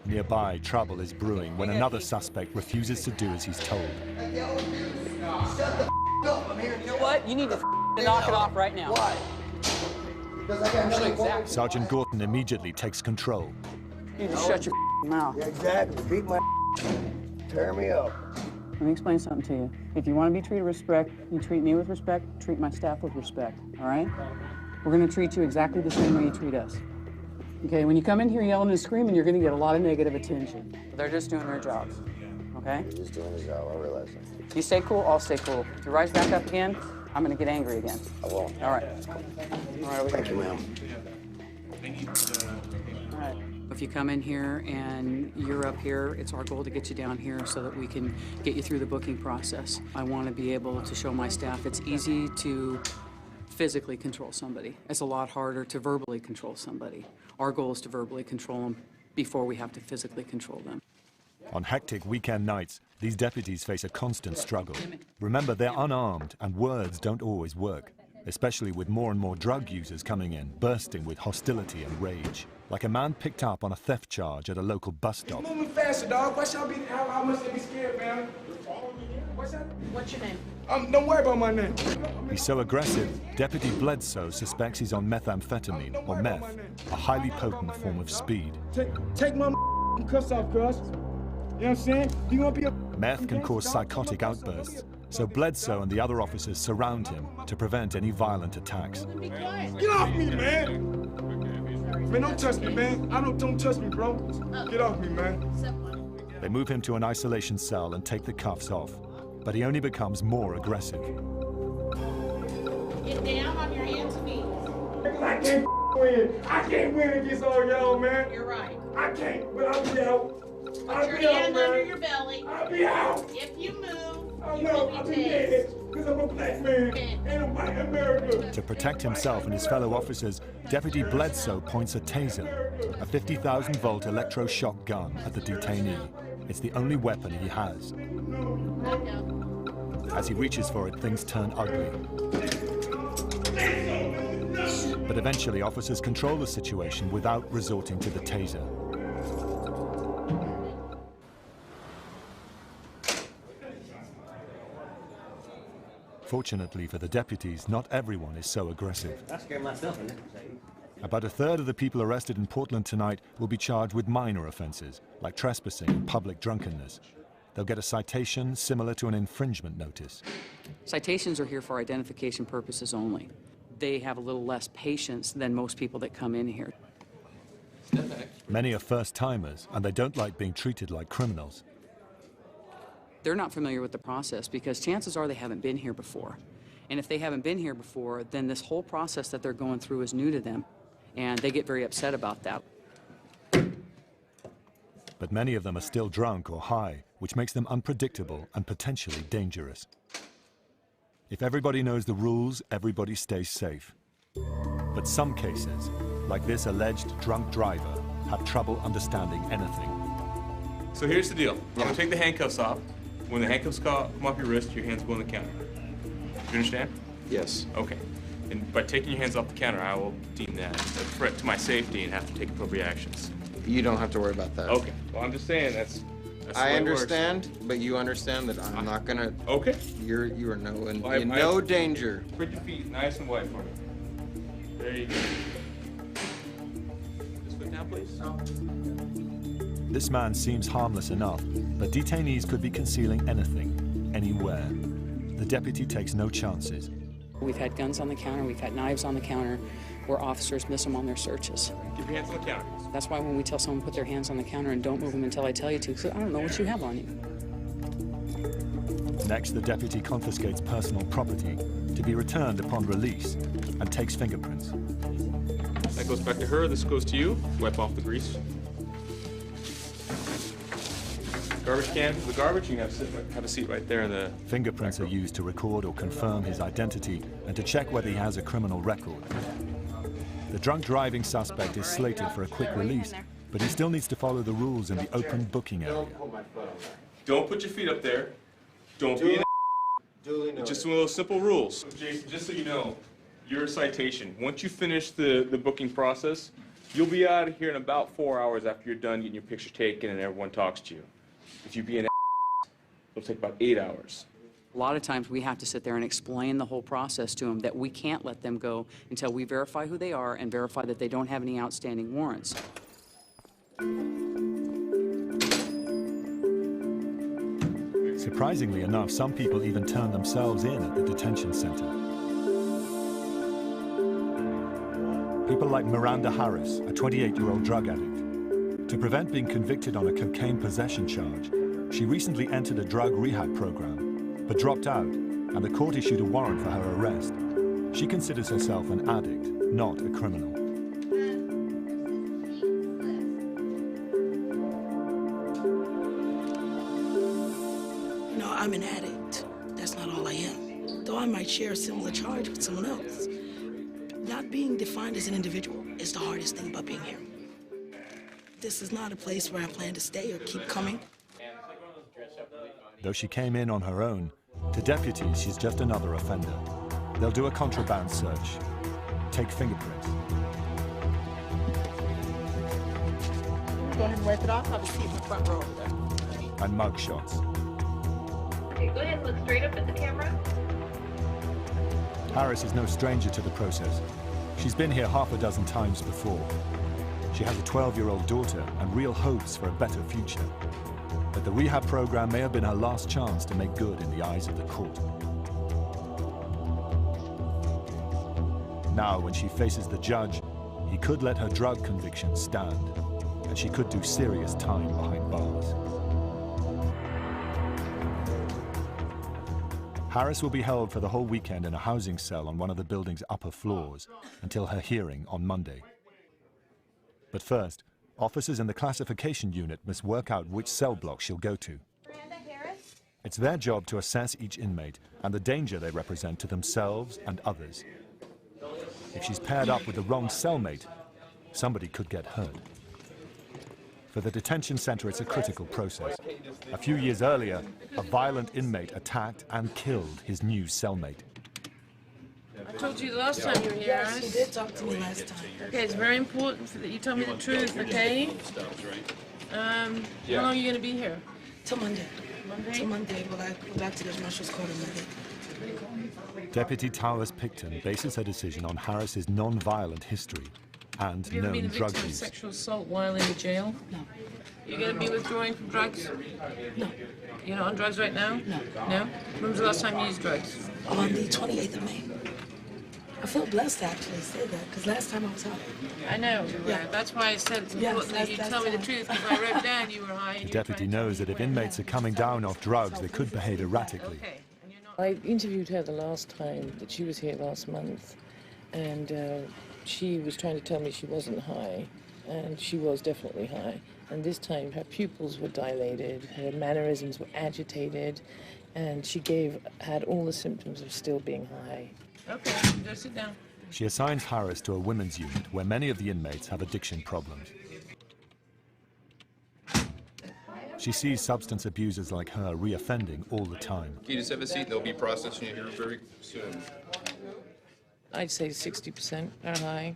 Nearby, trouble is brewing when another suspect refuses to do as he's told. You know what? You need to knock it off right now. Why? Because I got no exactly. Sergeant Gorton immediately takes control. You need to shut your mouth. Yeah, exactly. Beat my tear me up. Let me explain something to you. If you want to be treated with respect, you treat me with respect, treat my staff with respect, all right? We're going to treat you exactly the same way you treat us. Okay, when you come in here yelling and screaming, you're going to get a lot of negative attention. They're just doing their jobs, okay? He's just doing his job, I realize that. You stay cool, I'll stay cool. If you rise back up again, I'm going to get angry again. I won't. All right. All right, Thank you, ma'am. All right. If you come in here and you're up here, it's our goal to get you down here so that we can get you through the booking process. I want to be able to show my staff it's easy to physically control somebody. It's a lot harder to verbally control somebody. Our goal is to verbally control them before we have to physically control them. On hectic weekend nights, these deputies face a constant struggle. Remember, they're unarmed and words don't always work, especially with more and more drug users coming in, bursting with hostility and rage. Like a man picked up on a theft charge at a local bus stop. He's moving faster, dog. How much they be scared, man? What's your name? Don't worry about my name. He's so aggressive, Deputy Bledsoe suspects he's on methamphetamine, or meth, a highly potent form of speed. Take my cuffs off, cuz. You know what I'm saying? Do you want to be a... Meth can cause psychotic outbursts, so Bledsoe and the other officers surround him to prevent any violent attacks. Get off me, man! Man, don't touch me, man. Don't touch me, bro. Get off me, man. They move him to an isolation cell and take the cuffs off, but he only becomes more aggressive. Get down on your hands and knees. I can't win. I can't win against all y'all, man. You're right. I can't, but I'll be out. Put your hand under your belly. I'll be out. If you move, I you know, will I'll be be tased. dead, because I'm a black man and a white America. To protect himself and his fellow officers, Deputy Bledsoe points a taser, a 50,000-volt electroshock gun, at the detainee. It's the only weapon he has. As he reaches for it, things turn ugly. But eventually, officers control the situation without resorting to the taser. Fortunately for the deputies, not everyone is so aggressive. I scared myself in it. About a third of the people arrested in Portland tonight will be charged with minor offenses, like trespassing and public drunkenness. They'll get a citation similar to an infringement notice. Citations are here for identification purposes only. They have a little less patience than most people that come in here. Many are first-timers, and they don't like being treated like criminals. They're not familiar with the process because chances are they haven't been here before. And if they haven't been here before, then this whole process that they're going through is new to them, and they get very upset about that. But many of them are still drunk or high, which makes them unpredictable and potentially dangerous. If everybody knows the rules, everybody stays safe. But some cases, like this alleged drunk driver, have trouble understanding anything. So here's the deal. I'm gonna take the handcuffs off. When the handcuffs come off your wrist, your hands go on the counter. You understand? Yes. Okay. And by taking your hands off the counter, I will deem that a threat to my safety and have to take appropriate actions. You don't have to worry about that. Okay. Well, I'm just saying that's the I way it understand, but you understand that I'm not gonna. Okay. You are in no danger. Spread your feet nice and wide for me. There you go. Just foot down, please. This man seems harmless enough, but detainees could be concealing anything, anywhere. The deputy takes no chances. We've had guns on the counter, we've had knives on the counter, where officers miss them on their searches. Keep your hands on the counter. That's why when we tell someone to put their hands on the counter and don't move them until I tell you to, because I don't know what you have on you. Next, the deputy confiscates personal property to be returned upon release and takes fingerprints. That goes back to her. This goes to you. Wipe off the grease. Garbage can for the garbage. You can have a seat right there in the... Fingerprints are used to record or confirm his identity and to check whether he has a criminal record. The drunk driving suspect is slated for a quick release, but he still needs to follow the rules in the open booking area. Don't put your feet up there. Don't be an Just one of those simple rules. Jason, just so you know, your citation, once you finish the booking process, You'll be out of here in about 4 hours after you're done getting your picture taken and everyone talks to you. If you be an it'll take about 8 hours. A lot of times we have to sit there and explain the whole process to them, that we can't let them go until we verify who they are and verify that they don't have any outstanding warrants. Surprisingly enough, some people even turn themselves in at the detention center. People like Miranda Harris, a 28-year-old drug addict. To prevent being convicted on a cocaine possession charge, she recently entered a drug rehab program, but dropped out, and the court issued a warrant for her arrest. She considers herself an addict, not a criminal. No, I'm an addict. That's not all I am. Though I might share a similar charge with someone else. Not being defined as an individual is the hardest thing about being here. This is not a place where I plan to stay or keep coming. Though she came in on her own, to deputies she's just another offender. They'll do a contraband search, take fingerprints. Go ahead and wipe it off. Have a seat in the front row over there. And mug shots. Okay, go ahead and look straight up at the camera. Harris is no stranger to the process. She's been here half a dozen times before. She has a 12-year-old daughter and real hopes for a better future. But the rehab program may have been her last chance to make good in the eyes of the court. Now, when she faces the judge, he could let her drug conviction stand, and she could do serious time behind bars. Harris will be held for the whole weekend in a housing cell on one of the building's upper floors until her hearing on Monday. But first, officers in the classification unit must work out which cell block she'll go to. It's their job to assess each inmate and the danger they represent to themselves and others. If she's paired up with the wrong cellmate, somebody could get hurt. For the detention center, it's a critical process. A few years earlier, a violent inmate attacked and killed his new cellmate. I told you the last time you were here, Yes, you did talk to me last time. Okay, it's very important that you tell me the truth, okay? How long are you going to be here? Till Monday. Monday? Till Monday. Well, I go back to the marshal's court on Monday. Deputy Towers Picton bases her decision on Harris's non-violent history and Have you ever been known a drug victim of use. sexual assault while in the jail? No. You're going to be withdrawing from drugs? No. You're not on drugs right now? No. No? When was the last time you used drugs? On the 28th of May. I feel blessed to actually say that, because last time I was out. I know. Yeah. That's why I said it's Yes, important that you that's tell me the right. truth, because I wrote down you were high. The deputy knows that if inmates are coming down off drugs, they could behave erratically. Okay. And you're not... I interviewed her the last time that she was here last month, and she was trying to tell me she wasn't high, and she was definitely high. And this time her pupils were dilated, her mannerisms were agitated, and she had all the symptoms of still being high. Okay, just sit down. She assigns Harris to a women's unit where many of the inmates have addiction problems. She sees substance abusers like her reoffending all the time. Can you just have a seat? They'll be processing you here very soon. I'd say 60% are high,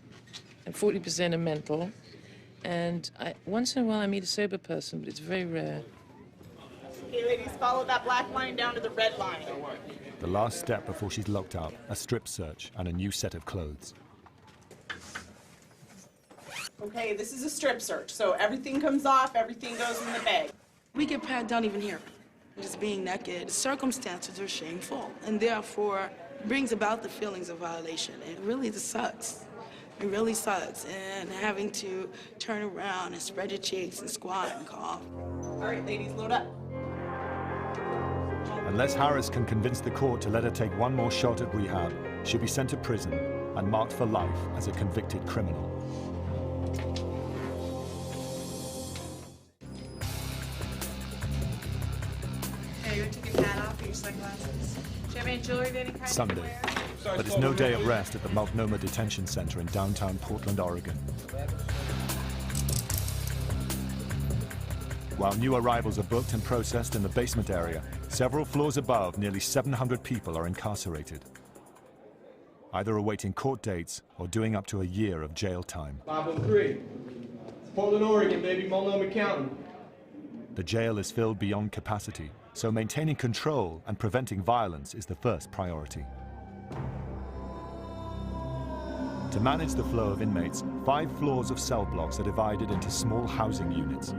and 40% are mental. And once in a while I meet a sober person, but it's very rare. Okay, ladies, follow that black line down to the red line. The last step before she's locked up, a strip search and a new set of clothes. Okay, this is a strip search, so everything comes off, everything goes in the bag. We get pat down even here. Just being naked. The circumstances are shameful, and therefore brings about the feelings of violation. It really just sucks. It really sucks. And having to turn around and spread your cheeks and squat and cough. All right, ladies, load up. Unless Harris can convince the court to let her take one more shot at rehab, she'll be sent to prison and marked for life as a convicted criminal. Okay, you want to take your hat off or your sunglasses? Do you have any jewelry of any kind? Sunday. But it's no day of rest at the Multnomah Detention Center in downtown Portland, Oregon. While new arrivals are booked and processed in the basement area, several floors above, nearly 700 people are incarcerated. either awaiting court dates or doing up to a year of jail time. 503. It's Portland, Oregon, baby, Multnomah County. The jail is filled beyond capacity, so maintaining control and preventing violence is the first priority. To manage the flow of inmates, 5 floors of cell blocks are divided into small housing units.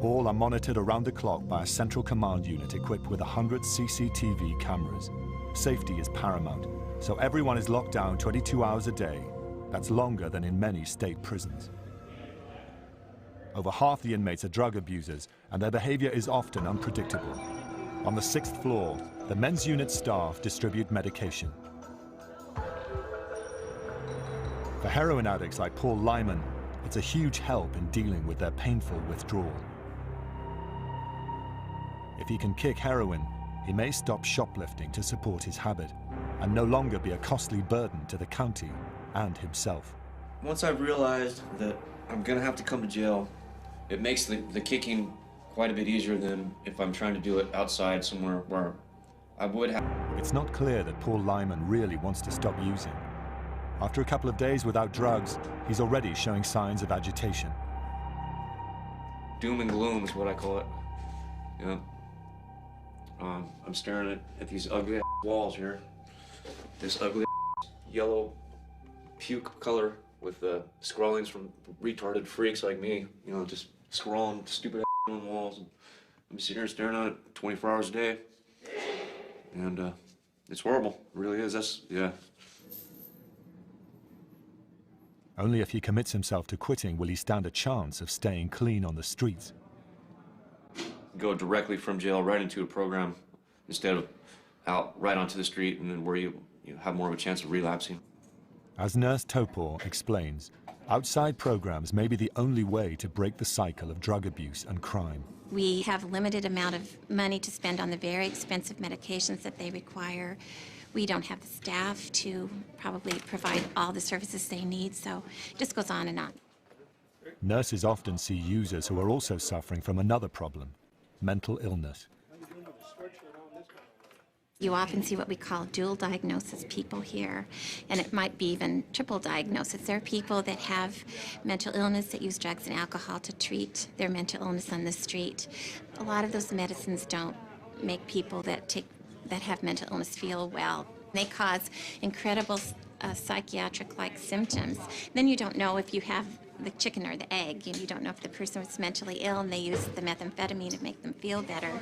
All are monitored around the clock by a central command unit equipped with 100 CCTV cameras. Safety is paramount, so everyone is locked down 22 hours a day. That's longer than in many state prisons. Over half the inmates are drug abusers, and their behavior is often unpredictable. On the 6th floor, the men's unit staff distribute medication. For heroin addicts like Paul Lyman, it's a huge help in dealing with their painful withdrawal. If he can kick heroin, he may stop shoplifting to support his habit and no longer be a costly burden to the county and himself. Once I've realized that I'm gonna have to come to jail, it makes the kicking quite a bit easier than if I'm trying to do it outside somewhere where I would have. It's not clear that Paul Lyman really wants to stop using. After a couple of days without drugs, he's already showing signs of agitation. Doom and gloom is what I call it. Yeah. I'm staring at these ugly walls here. This ugly yellow puke color with scrawlings from retarded freaks like me, you know, just scrawling stupid on walls. I'm sitting here staring at it 24 hours a day. And it's horrible, it really is. Yeah. Only if he commits himself to quitting will he stand a chance of staying clean on the streets. Go directly from jail right into a program instead of out right onto the street and then where you have more of a chance of relapsing. As Nurse Topor explains, outside programs may be the only way to break the cycle of drug abuse and crime. We have a limited amount of money to spend on the very expensive medications that they require. We don't have the staff to probably provide all the services they need, so it just goes on and on. Nurses often see users who are also suffering from another problem, mental illness. You often see what we call dual diagnosis people here, and it might be even triple diagnosis. There are people that have mental illness that use drugs and alcohol to treat their mental illness on the street. A lot of those medicines don't make people that have mental illness feel well. They cause incredible psychiatric-like symptoms. Then you don't know if you have the chicken or the egg, and you don't know if the person was mentally ill and they use the methamphetamine to make them feel better,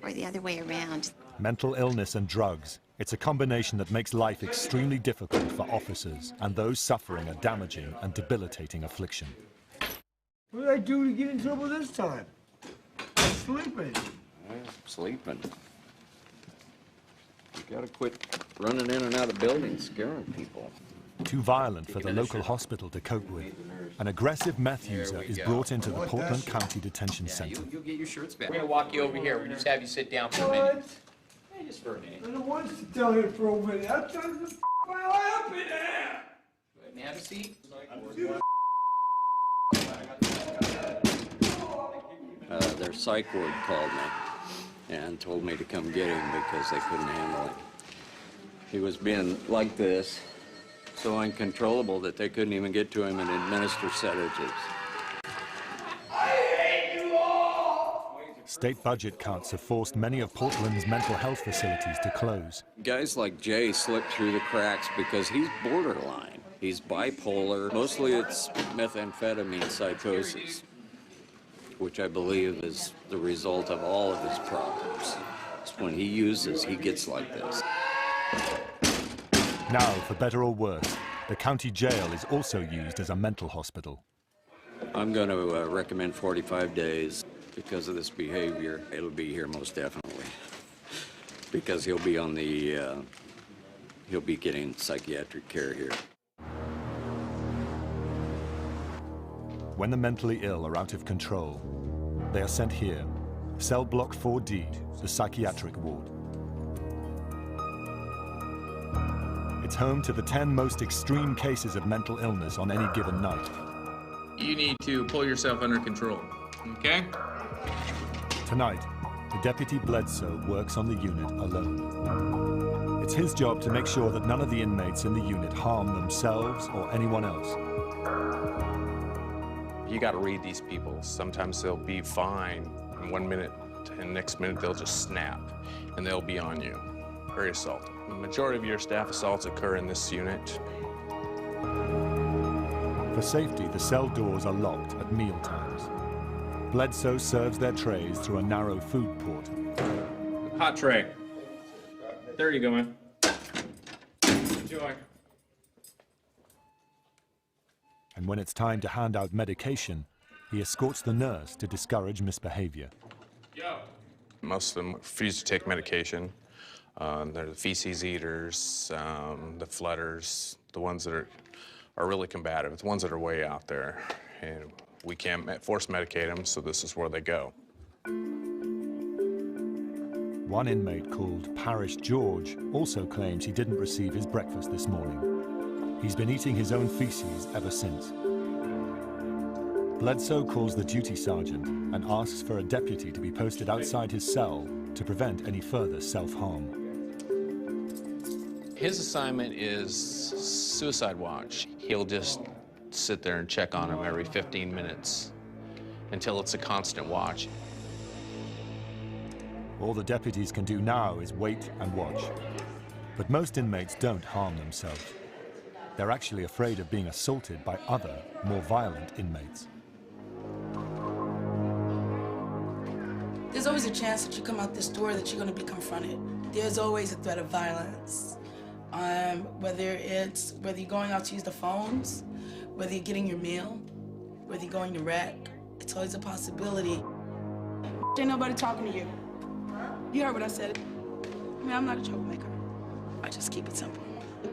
or the other way around. Mental illness and drugs. It's a combination that makes life extremely difficult for officers and those suffering a damaging and debilitating affliction. What did I do to get in trouble this time? I'm sleeping. Sleeping. You gotta quit running in and out of buildings, scaring people. Too violent for the local hospital to cope with, an aggressive meth user is brought into the Portland County Detention Center. You'll get your shirts back. We're gonna walk you over here. We just have you sit down for a minute. Hey, just for a minute. I don't want to sit down here for a minute. I'm trying to my life up in there. Go ahead and have a seat. Their psych ward called me and told me to come get him because they couldn't handle it. He was being like this, so uncontrollable that they couldn't even get to him and administer sedatives. State budget cuts have forced many of Portland's mental health facilities to close. Guys like Jay slip through the cracks because he's borderline. He's bipolar. Mostly it's methamphetamine psychosis, which I believe is the result of all of his problems. It's when he uses, he gets like this. Now, for better or worse, the county jail is also used as a mental hospital. I'm going to recommend 45 days because of this behavior. It'll be here most definitely because he'll be on the, he'll be getting psychiatric care here. When the mentally ill are out of control, they are sent here, Cell Block 4D, the psychiatric ward. It's home to the 10 most extreme cases of mental illness on any given night. You need to pull yourself under control, okay? Tonight, the Deputy Bledsoe works on the unit alone. It's his job to make sure that none of the inmates in the unit harm themselves or anyone else. You got to read these people. Sometimes they'll be fine in 1 minute, and next minute they'll just snap, and they'll be on you. Very assaulting. The majority of your staff assaults occur in this unit. For safety, the cell doors are locked at meal times. Bledsoe serves their trays through a narrow food port. Hot tray. There you go, man. Enjoy. And when it's time to hand out medication, he escorts the nurse to discourage misbehavior. Yo. Most of them refuse to take medication. They're the feces eaters, the flutters, the ones that are really combative, the ones that are way out there. And we can't force medicate them, so this is where they go. One inmate called Parish George also claims he didn't receive his breakfast this morning. He's been eating his own feces ever since. Bledsoe calls the duty sergeant and asks for a deputy to be posted outside his cell to prevent any further self-harm. His assignment is suicide watch. He'll just sit there and check on him every 15 minutes until it's a constant watch. All the deputies can do now is wait and watch. But most inmates don't harm themselves. They're actually afraid of being assaulted by other, more violent inmates. There's always a chance that you come out this door that you're going to be confronted. There's always a threat of violence. Whether you're going out to use the phones, whether you're getting your meal, whether you're going to rec, it's always a possibility. Ain't nobody talking to you. You heard what I said. I mean, I'm not a troublemaker. I just keep it simple.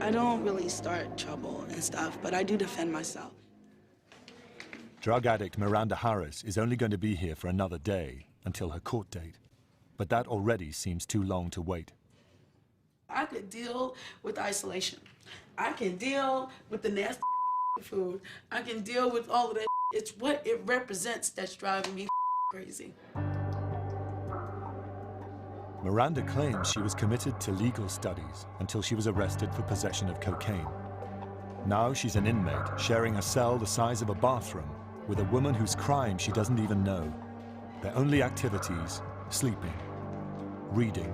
I don't really start trouble and stuff, but I do defend myself. Drug addict Miranda Harris is only going to be here for another day until her court date. But that already seems too long to wait. I could deal with isolation. I can deal with the nasty food. I can deal with all of that. It's what it represents that's driving me crazy. Miranda claims she was committed to legal studies until she was arrested for possession of cocaine. Now she's an inmate sharing a cell the size of a bathroom with a woman whose crime she doesn't even know. Their only activities, sleeping, reading,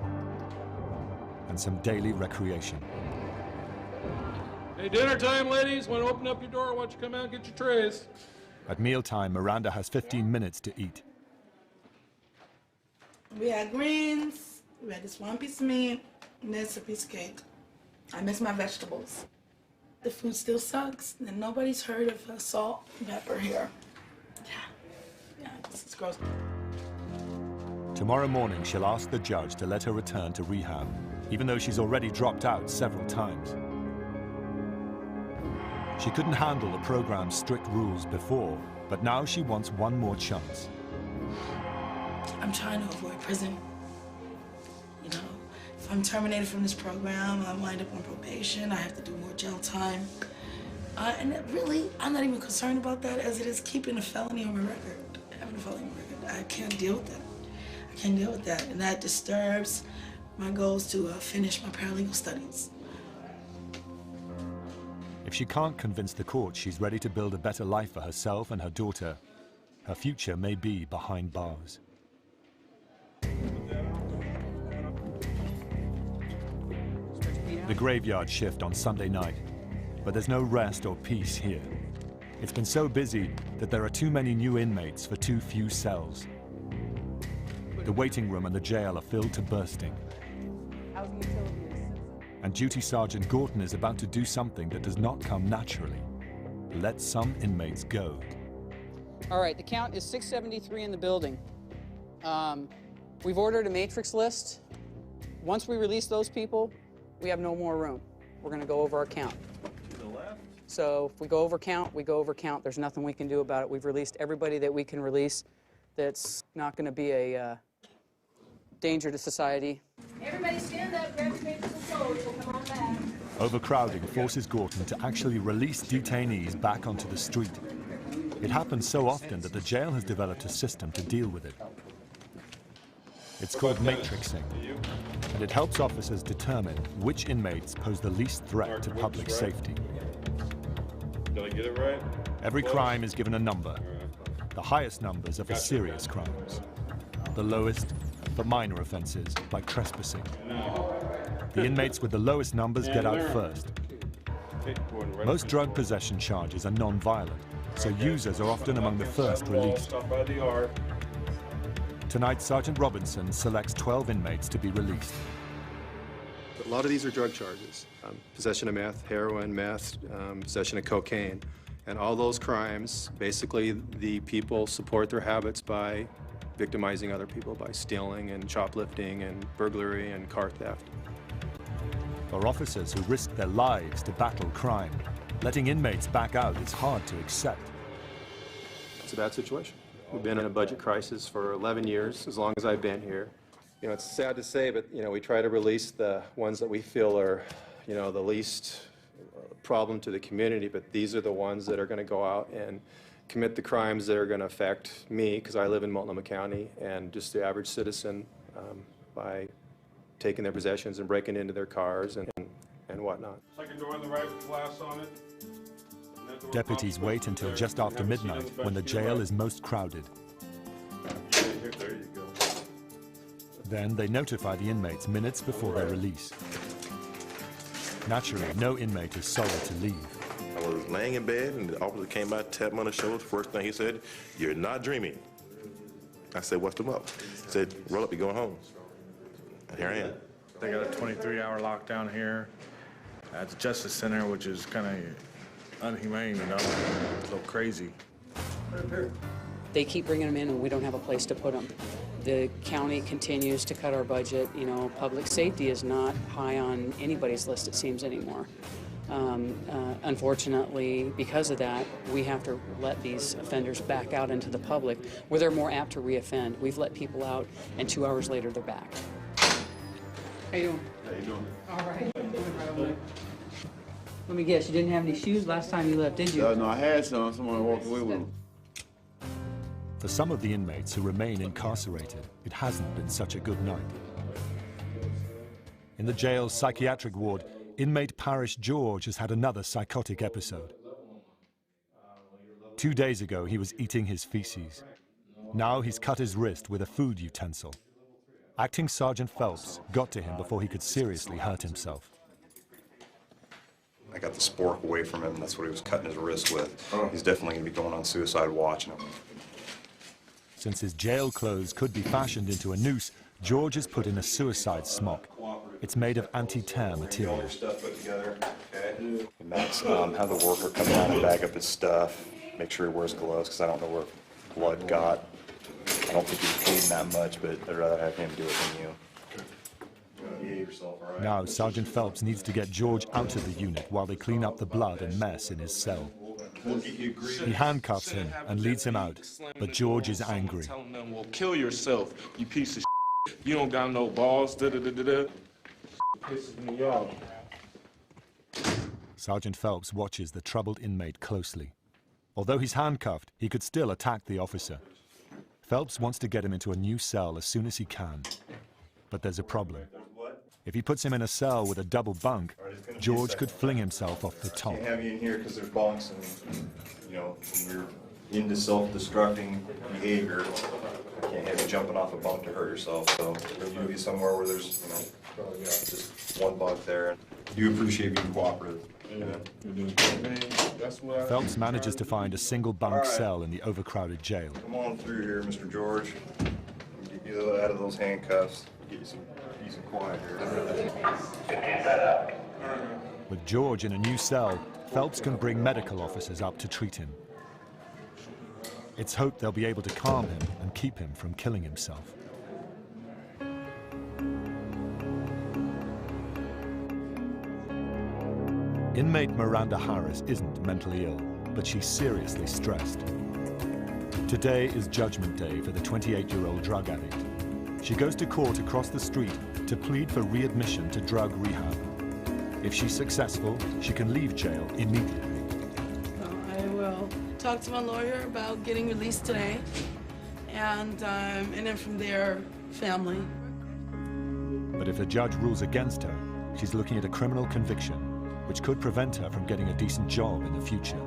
and some daily recreation. Hey, dinner time, ladies. Want to open up your door? Why don't you come out and get your trays? At mealtime, Miranda has 15 minutes to eat. We had greens, we had this one piece of meat, and this a piece of cake. I miss my vegetables. The food still sucks, and nobody's heard of salt and pepper here. Yeah, this is gross. Tomorrow morning, she'll ask the judge to let her return to rehab, even though she's already dropped out several times. She couldn't handle the program's strict rules before, but now she wants one more chance. I'm trying to avoid prison. You know, if I'm terminated from this program, I wind up on probation, I have to do more jail time. And really, I'm not even concerned about that as it is keeping a felony on my record, having a felony on my record. I can't deal with that. I can't deal with that, and that disturbs my goals to finish my paralegal studies. If she can't convince the court she's ready to build a better life for herself and her daughter, her future may be behind bars. The graveyard shift on Sunday night, but there's no rest or peace here. It's been so busy that there are too many new inmates for too few cells. The waiting room and the jail are filled to bursting. And Duty Sergeant Gorton is about to do something that does not come naturally. Let some inmates go. All right, the count is 673 in the building. We've ordered a matrix list. Once we release those people, we have no more room. We're gonna go over our count. To the left? So if we go over count, we go over count. There's nothing we can do about it. We've released everybody that we can release. That's not gonna be a danger to society. Everybody stand up, grab your papers and clothes, and come on back. Overcrowding forces Gorton to actually release detainees back onto the street. It happens so often that the jail has developed a system to deal with it. It's called matrixing, and it helps officers determine which inmates pose the least threat to public safety. Did I get it right? Every crime is given a number. The highest numbers are for serious crimes. The lowest for minor offenses like trespassing. The inmates with the lowest numbers get out first. Most drug possession charges are non-violent, so users are often among the first released. Tonight, Sergeant Robinson selects 12 inmates to be released. A lot of these are drug charges. Possession of meth, heroin, meth, possession of cocaine. And all those crimes, basically the people support their habits by victimizing other people by stealing and shoplifting and burglary and car theft. For officers who risk their lives to battle crime, letting inmates back out is hard to accept. It's a bad situation. We've been in a budget crisis for 11 years, as long as I've been here. You know, it's sad to say, but, you know, we try to release the ones that we feel are, you know, the least problem to the community, but these are the ones that are going to go out and commit the crimes that are going to affect me, because I live in Multnomah County, and just the average citizen by taking their possessions and breaking into their cars and whatnot. Second door on the right with glass on it. Deputies wait until just after midnight when the jail is most crowded. There you go. Then they notify the inmates minutes before their release. Naturally, no inmate is sorry to leave. I was laying in bed and the officer came by, tapped me on the shoulder. First thing he said, "You're not dreaming." I said, "What's the up?" He said, "Roll up, you're going home." And here I am. They got a 23-hour lockdown here at the Justice Center, which is kind of unhumane, you know, a little crazy. They keep bringing them in and we don't have a place to put them. The county continues to cut our budget. You know, public safety is not high on anybody's list, it seems, anymore. Unfortunately, because of that, we have to let these offenders back out into the public where they're more apt to reoffend. We've let people out and 2 hours later they're back. How you doing? How you doing? All right. Let me guess, you didn't have any shoes last time you left, did you? No, I had some. Someone walked away with them. For some of the inmates who remain incarcerated, it hasn't been such a good night. In the jail's psychiatric ward, inmate Parish George has had another psychotic episode. 2 days ago, he was eating his feces. Now he's cut his wrist with a food utensil. Acting Sergeant Phelps got to him before he could seriously hurt himself. I got the spork away from him. That's what he was cutting his wrist with. He's definitely going to be going on suicide watch. Since his jail clothes could be fashioned into a noose, George has put in a suicide smock. It's made of anti-tear material. Get all your stuff put together, okay? And that's have the worker come down and bag up his stuff. Make sure he wears gloves, because I don't know where blood got. I don't think he's bleeding that much, but I'd rather have him do it than you. Behave yourself, all right? Now, Sergeant Phelps needs to get George out of the unit while they clean up the blood and mess in his cell. He handcuffs him and leads him out, but George is angry. Telling them, "Well, kill yourself, you piece of shit. You don't got no balls." Da-da-da-da-da. Pisses me off. Sergeant Phelps watches the troubled inmate closely. Although he's handcuffed, he could still attack the officer. Phelps wants to get him into a new cell as soon as he can. But there's a problem. If he puts him in a cell with a double bunk, George could fling himself off the top. Can't have you in here because there's bunks, and you know, when you're into self-destructing behavior, I can't have you jumping off a bunk to hurt yourself. So there's going to be somewhere where there's, you know, just one bunk there. I do appreciate being cooperative. Phelps manages to find a single bunk cell in the overcrowded jail. Come on through here, Mr. George. Get you out of those handcuffs. Get you some decent quiet here. With George in a new cell, Phelps can bring medical officers up to treat him. It's hoped they'll be able to calm him and keep him from killing himself. Inmate Miranda Harris isn't mentally ill, but she's seriously stressed. Today is Judgment Day for the 28-year-old drug addict. She goes to court across the street to plead for readmission to drug rehab. If she's successful, she can leave jail immediately. I will talk to my lawyer about getting released today, and then from there, family. But if a judge rules against her, she's looking at a criminal conviction, which could prevent her from getting a decent job in the future.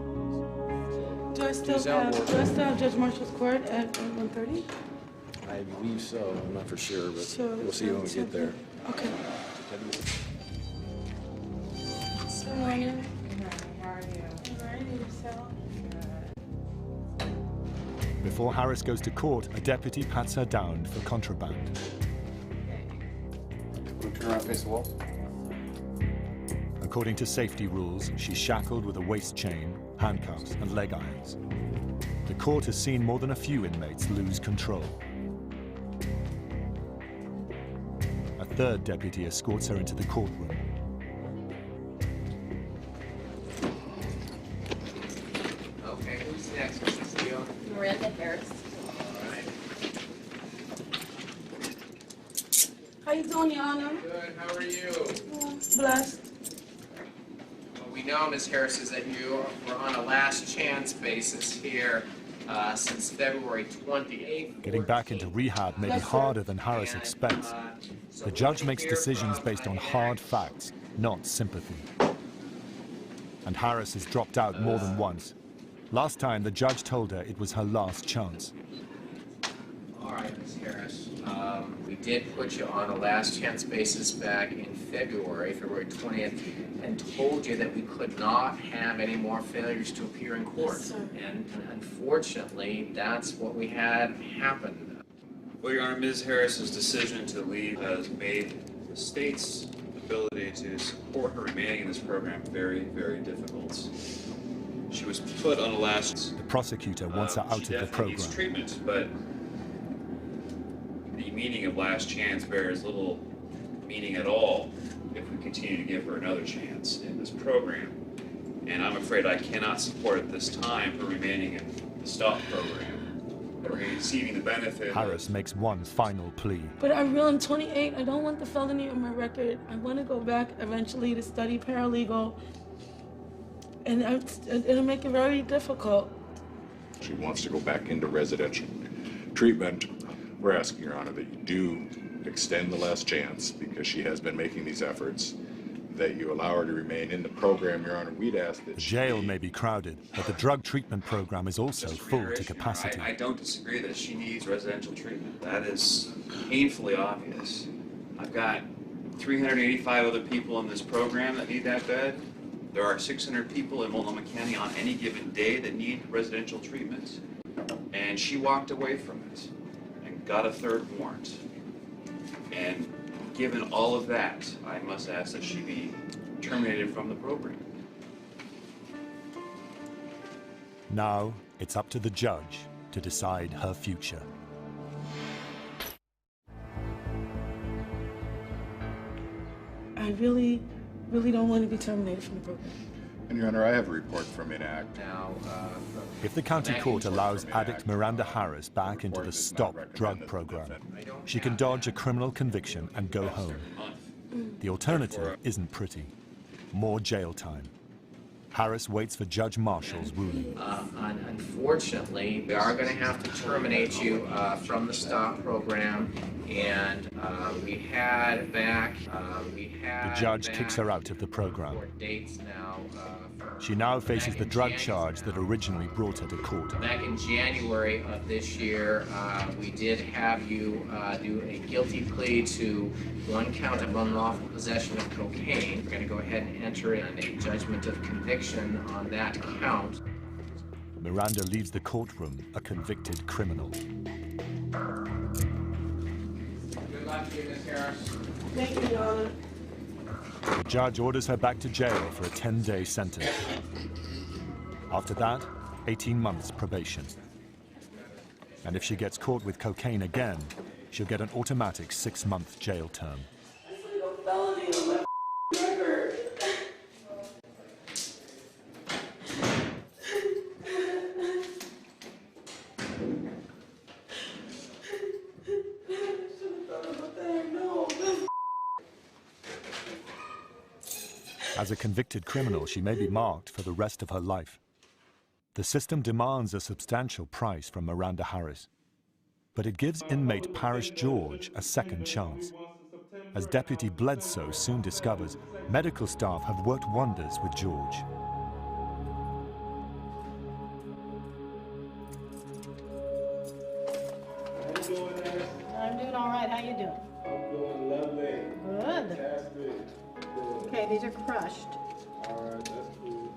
Do I still have Judge Marshall's court at 1:30? I believe so. I'm not for sure, but So, we'll see when we get there. Okay. Good morning. How are you? Before Harris goes to court, a deputy pats her down for contraband. Turn around, face the wall. According to safety rules, she's shackled with a waist chain, handcuffs, and leg irons. The court has seen more than a few inmates lose control. A third deputy escorts her into the courtroom. Okay, who's next, Mrs. Steele? Miranda Harris. How you doing, Your Honor? Good, how are you? Blessed. What we know, Ms. Harris, is that you were on a last chance basis here since February 28th. Getting back into rehab may be harder than Harris expects. The judge makes decisions based on hard facts, not sympathy. And Harris has dropped out more than once. Last time, the judge told her it was her last chance. All right, Ms. Harris. We did put you on a last chance basis back in February 20th, and told you that we could not have any more failures to appear in court. Yes, sir. And unfortunately, that's what we had happen. Well, Your Honor, Ms. Harris's decision to leave has made the state's ability to support her remaining in this program very, very difficult. She was put on a last... The prosecutor wants her out of the She definitely needs program. treatment, but the meaning of last chance bears little meaning at all if we continue to give her another chance in this program. And I'm afraid I cannot support at this time her remaining in the STOP program or receiving the benefit of... Harris makes one final plea. But I'm 28. I don't want the felony on my record. I want to go back eventually to study paralegal, and it'll make it very difficult. She wants to go back into residential treatment. We're asking, Your Honor, that you do extend the last chance, because she has been making these efforts, that you allow her to remain in the program, Your Honor. We'd ask that The jail may be crowded, but the drug treatment program is also full to capacity. I don't disagree that she needs residential treatment. That is painfully obvious. I've got 385 other people in this program that need that bed. There are 600 people in Multnomah County on any given day that need residential treatment. And she walked away from it and got a third warrant. And given all of that, I must ask that she be terminated from the program. Now, it's up to the judge to decide her future. I really don't want to be terminated from the program. And Your Honor, I have a report from INACT. Now, If the county court allows addict Miranda Harris back into the STOP drug program, she can dodge a criminal conviction and go home. The alternative isn't pretty. More jail time. Harris waits for Judge Marshall's ruling. Unfortunately, we are going to have to terminate you from the STOP program, and we had back. The judge kicks her out of the program. Dates now. She now faces the drug charge that originally brought her to court. Back in January of this year, we did have you do a guilty plea to 1 count of unlawful possession of cocaine. We're going to go ahead and enter in a judgment of conviction on that count. Miranda leaves the courtroom a convicted criminal. Good luck to you, Ms. Harris. Thank you, Your Honor. The judge orders her back to jail for a 10-day sentence. After that, 18 months probation. And if she gets caught with cocaine again, she'll get an automatic 6-month jail term. Felony on my record. As a convicted criminal, she may be marked for the rest of her life. The system demands a substantial price from Miranda Harris, but it gives inmate Parish George a second chance. As Deputy Bledsoe soon discovers, medical staff have worked wonders with George. I'm doing all right. How you doing? I'm doing lovely. Good. Fantastic. Okay, these are crushed. All right, that's cool.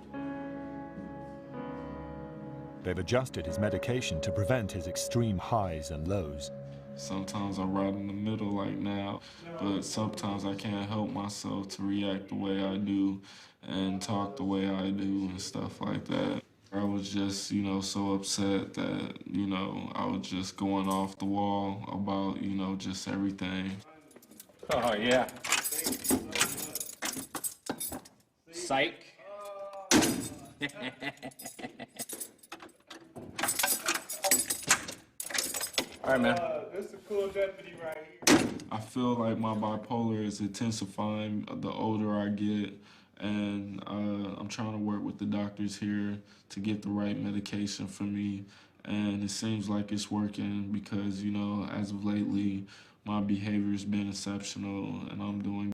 They've adjusted his medication to prevent his extreme highs and lows. Sometimes I'm right in the middle like now, but sometimes I can't help myself to react the way I do and talk the way I do and stuff like that. I was just, so upset that, I was just going off the wall about, just everything. Oh, yeah. Psych. All right, man. This is a cool deputy right here. I feel like my bipolar is intensifying the older I get, and I'm trying to work with the doctors here to get the right medication for me, and it seems like it's working because, as of lately, my behavior has been exceptional, and I'm doing